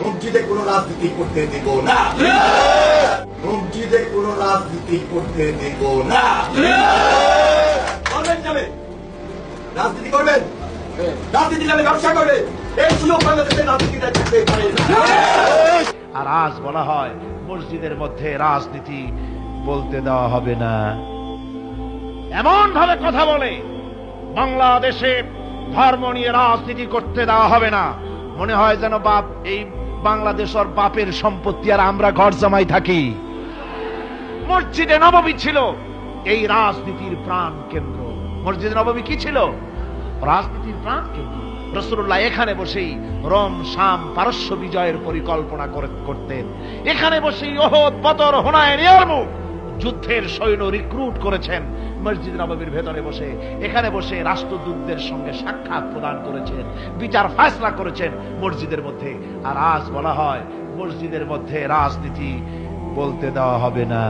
মসজিদে কোনো রাজনীতি করতে দেব না, মসজিদে কোনো রাজনীতি করতে দেব না। করবেন যাবে রাজনীতি করবেন, রাজনীতি নামে ব্যবসা করবে, এই সুযোগ বাংলাদেশে রাজনীতিটা থাকতে পারে না। আর আজ বলা হয় মসজিদের মধ্যে রাজনীতি বলতে দেওয়া হবে না। এমন ভাবে কথা বলে বাংলাদেশে ধর্ম নিয়ে রাজনীতি করতে দেওয়া হবে না, মনে হয় যেন বাপ এই বাংলাদেশ ওর বাপের সম্পত্তি আর আমরা ঘর জমাই থাকি। মসজিদে নববী ছিল এই রাজনীতির প্রাণ কেন্দ্র। মসজিদে নববী কি ছিল? রাজনীতির প্রাণ কেন্দ্র। রাসূলুল্লাহ এখানে বসেই রোম শাম পারস্য বিজয়ের পরিকল্পনা করতেন। এখানে বসেই উহুদ বদর হুনাইন ইয়ারমুক যুদ্ধের সৈন্য রিক্রুট করেছেন মসজিদ নববীর ভেতরে বসে। এখানে বসে রাষ্ট্রদূতদের সঙ্গে সাক্ষাৎ প্রদান করেছেন, বিচার ফয়সালা করেছেন মসজিদের মধ্যে। আর আজ বলা হয় মসজিদের মধ্যে রাজনীতি বলতে দেওয়া হবে না।